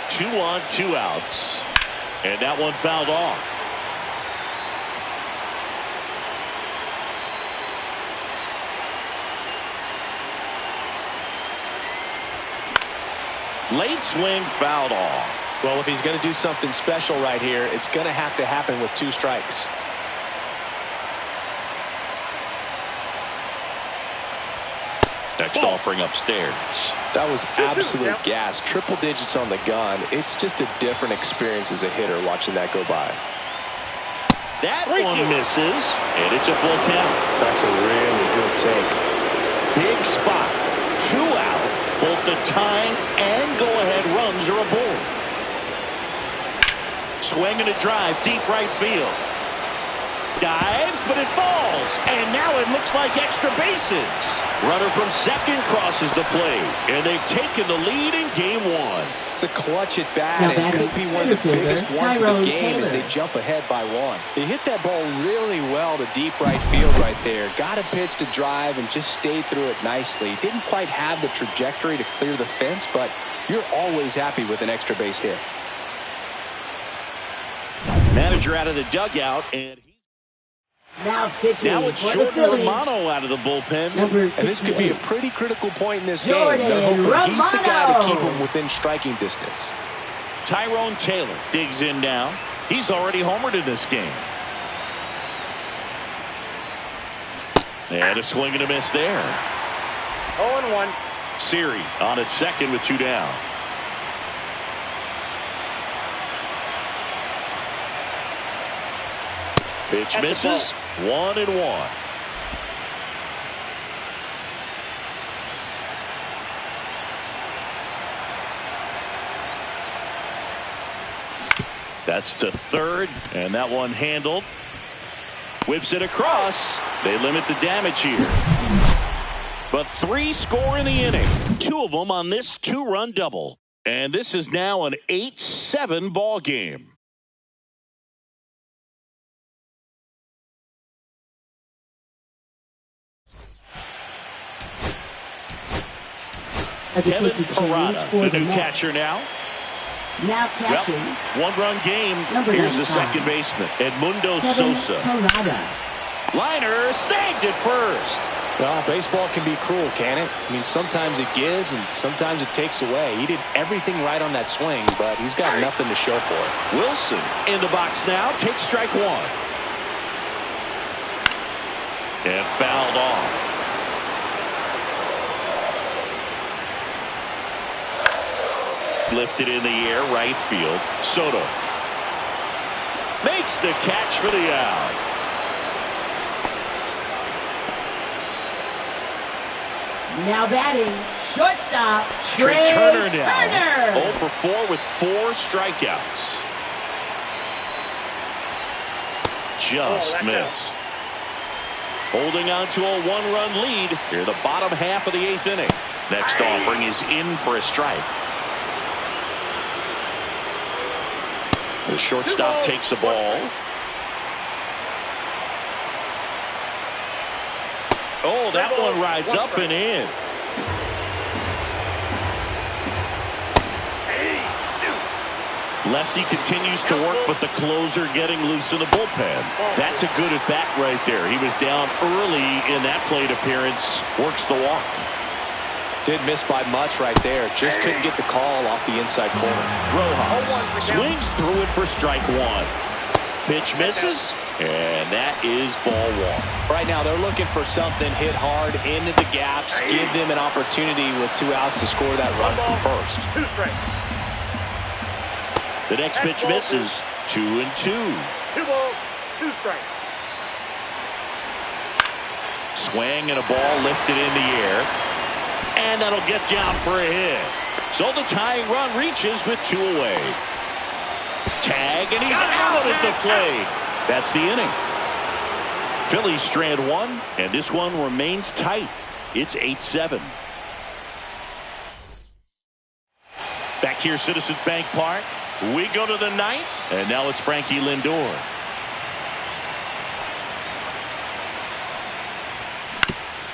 Two on, 2 outs. And that one fouled off. Late swing fouled off. Well, if he's going to do something special right here, it's going to have to happen with 2 strikes. Next offering upstairs. That was absolute gas. Triple digits on the gun. It's just a different experience as a hitter watching that go by. That one misses, and it's a full count. That's a really good take. Big spot. 2 out. Both the tying and go-ahead runs are aboard. Swing and a drive, deep right field. Dives, but it falls. And now it looks like extra bases. Runner from second crosses the plate. And they've taken the lead in game 1. It's a clutch at bat, and it could be one of the biggest ones of the game as they jump ahead by 1. He hit that ball really well to deep right field right there. Got a pitch to drive and just stayed through it nicely. Didn't quite have the trajectory to clear the fence, but you're always happy with an extra base hit. Manager out of the dugout, and now pitching now it's for the Jordan Phillies. Romano out of the bullpen. Number And 68. this could be a pretty critical point in this Jordan game. He's the guy to keep Romano. him within striking distance. Tyrone Taylor digs in now. He's already homered in this game. And a swing and a miss there. 0-1. Siri on at second with 2 down. Pitch misses. 1-1. That's to third, and that one handled. Whips it across. They limit the damage here. But 3 score in the inning. 2 of them on this 2-run double. And this is now an 8-7 ball game. Kevin Parada, the new catcher now. Now catching. Well, 1-run game. Here's the second baseman, Edmundo Kevin Sosa. Parada. Liner snagged at first. Well, baseball can be cruel, can it? I mean, sometimes it gives and sometimes it takes away. He did everything right on that swing, but he's got nothing to show for it. Wilson in the box now. Takes strike 1. And fouled off. Lifted in the air, right field. Soto makes the catch for the out. Now batting, shortstop, Trey Turner now. Turner. 0 for 4 with 4 strikeouts. Just missed. Holding on to a 1-run lead here, the bottom half of the 8th inning. Next offering is in for a strike. The shortstop takes the ball. Oh, that one rides up and in. Lefty continues to work, but the closer getting loose in the bullpen. That's a good at-bat right there. He was down early in that plate appearance. Works the walk. Didn't miss by much right there. Just couldn't get the call off the inside corner. Rojas swings through it for strike one. Pitch misses, and that is ball one. Right now, they're looking for something hit hard into the gaps, give them an opportunity with 2 outs to score that run from first. 2 strikes. The next pitch misses. 2-2. 2 balls, 2 strikes. Swing and a ball lifted in the air. And that'll get down for a hit. So the tying run reaches with 2 away. Tag, and he's out at the plate. That's the inning. Phillies strand 1, and this one remains tight. It's 8-7. Back here, Citizens Bank Park. We go to the 9th, and now it's Frankie Lindor.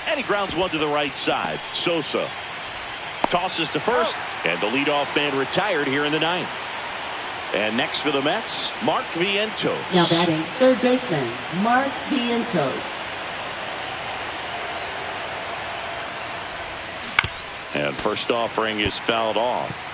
And he grounds one to the right side. Sosa tosses to first, and the leadoff man retired here in the 9th. And next for the Mets, Mark Vientos. Now batting, third baseman, Mark Vientos. And first offering is fouled off.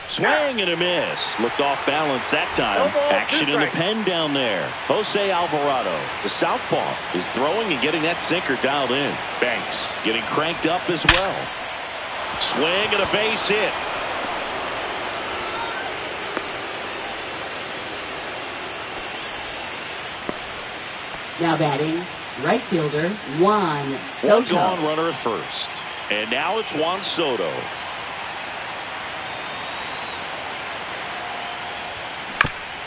Swing and a miss. Looked off balance that time. Action in the pen down there. Jose Alvarado, the southpaw, is throwing and getting that sinker dialed in. Banks getting cranked up as well. Swing and a base hit. Now batting, right fielder, Juan Soto. One gone runner at first. And now it's Juan Soto.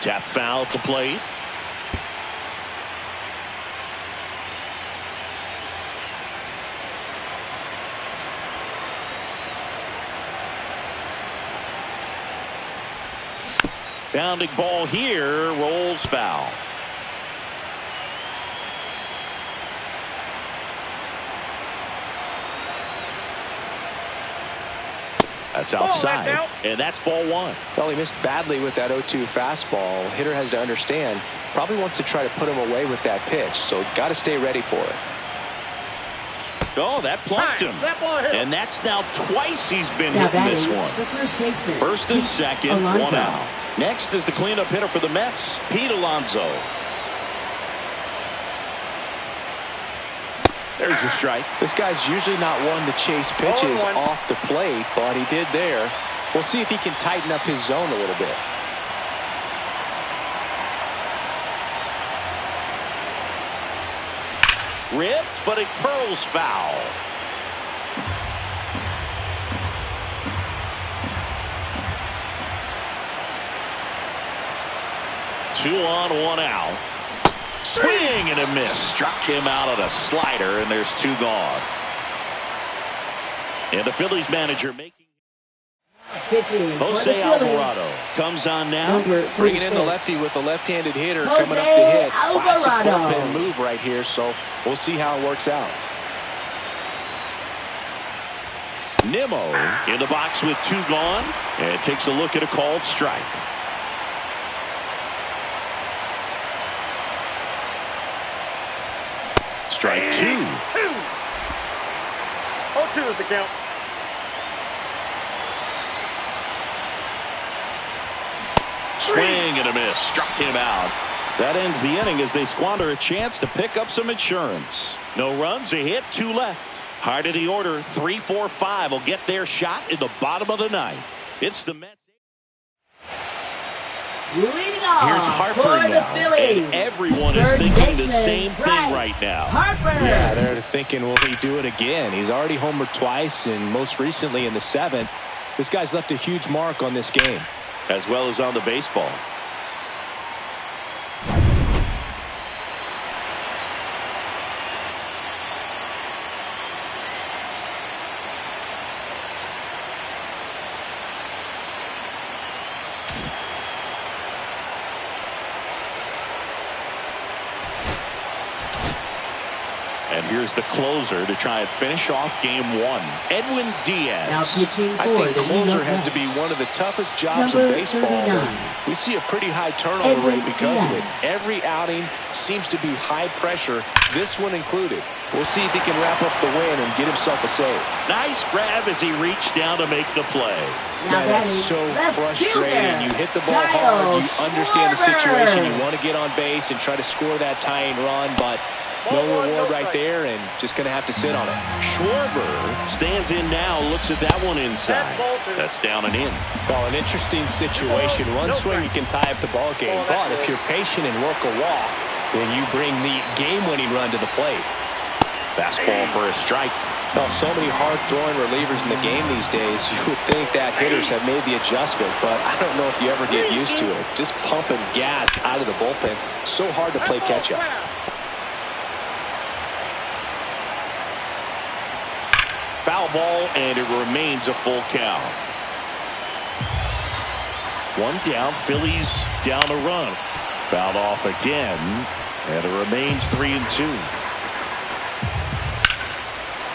Tap foul to plate. Bounding ball here, rolls foul. That's outside, and that's ball one. Well, he missed badly with that 0-2 fastball. Hitter has to understand, probably wants to try to put him away with that pitch, so got to stay ready for it. Oh, that plunked him. And that's now twice he's been hitting this one. The first baseman, First and second, Alonso. 1 out. Next is the cleanup hitter for the Mets, Pete Alonso. There's a strike. This guy's usually not one to chase pitches off the plate, but he did there. We'll see if he can tighten up his zone a little bit. Ripped, but it curls foul. Two on, 1 out. Swing and a miss. Struck him out on a slider, and there's 2 gone. And the Phillies manager making pitching Jose Alvarado comes on now. Bringing in the lefty with the left-handed hitter coming up to hit. Classic bullpen move right here, so we'll see how it works out. Nimmo in the box with 2 gone, and takes a look at a called strike. Strike 2. 0-2 is the count. Swing and a miss. Struck him out. That ends the inning as they squander a chance to pick up some insurance. No runs, a hit, 2 left. Heart of the order, 3, 4, 5 will get their shot in the bottom of the 9th. It's the Mets. Leading off Here's Harper for the now, Phillies. and everyone is thinking the same thing right now. Harper. Yeah, they're thinking, will he do it again? He's already homered twice, and most recently in the 7th. This guy's left a huge mark on this game. As well as on the baseball. And here's the closer to try and finish off game one, Edwin Diaz. Now pitching I for think the closer New has to be one of the toughest jobs in Number baseball. 39. We see a pretty high turnover Edwin rate because of it. Diaz. Every outing seems to be high pressure, this one included. We'll see if he can wrap up the win and get himself a save. Nice grab as he reached down to make the play. Now Man, that's so frustrating. You hit the ball hard. You understand the situation. You want to get on base and try to score that tying run, but no reward right there, and just going to have to sit on it. Schwarber stands in now, looks at that one inside. That's down and in. Well, an interesting situation. One swing, you can tie up the ball game, but if you're patient and work a walk, then you bring the game-winning run to the plate. Fastball for a strike. Well, so many hard-throwing relievers in the game these days. You would think that hitters have made the adjustment, but I don't know if you ever get used to it. Just pumping gas out of the bullpen. So hard to play catch-up. Foul ball, and it remains a full count. One down, Phillies down a run. Fouled off again, and it remains 3-2.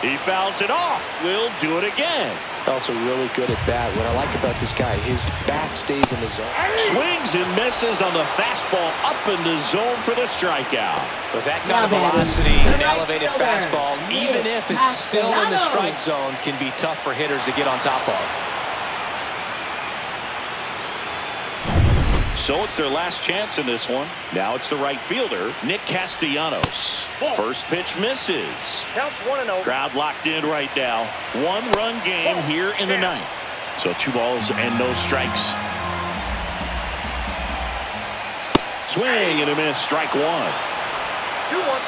He fouls it off. We'll do it again. Also really good at bat. What I like about this guy, his bat stays in the zone. Swings and misses on the fastball up in the zone for the strikeout. With that kind of velocity and elevated fastball, even if it's still in the strike zone, can be tough for hitters to get on top of. So it's their last chance in this one. Now it's the right fielder, Nick Castellanos. First pitch misses. Counts 1-0. Crowd locked in right now. One-run game here in the ninth. So 2 balls and no strikes. Swing and a miss. Strike one. 2-1.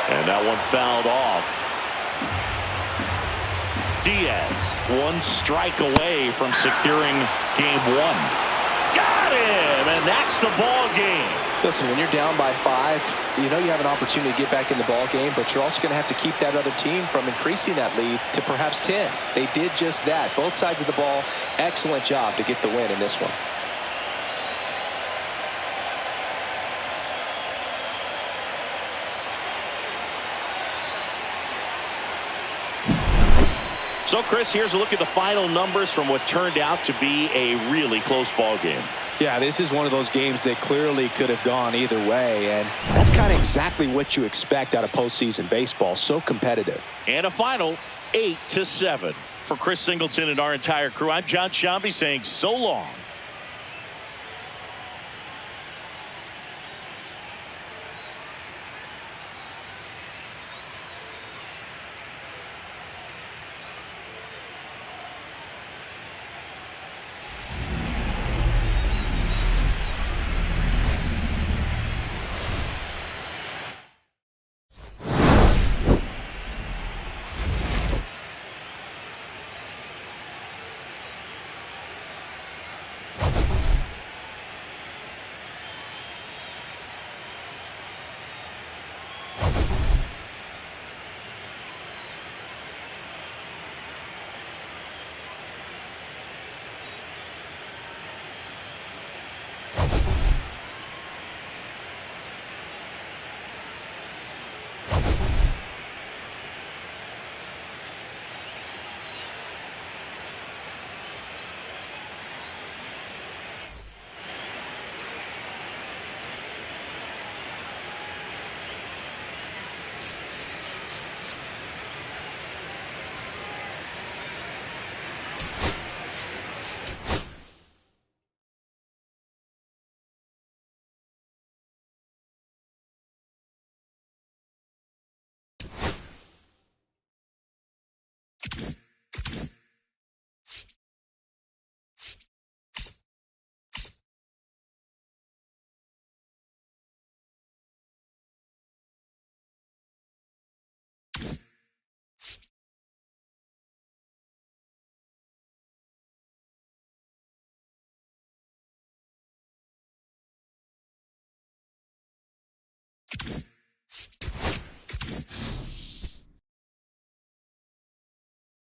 And that one fouled off. Diaz, 1 strike away from securing game 1. Got him, and that's the ball game. Listen, when you're down by 5, you know you have an opportunity to get back in the ball game, but you're also going to have to keep that other team from increasing that lead to perhaps 10. They did just that. Both sides of the ball, excellent job to get the win in this one. So, Chris, here's a look at the final numbers from what turned out to be a really close ball game. Yeah, this is one of those games that clearly could have gone either way, and that's kind of exactly what you expect out of postseason baseball. So competitive. And a final 8-7. For Chris Singleton and our entire crew, I'm John Shambi saying so long.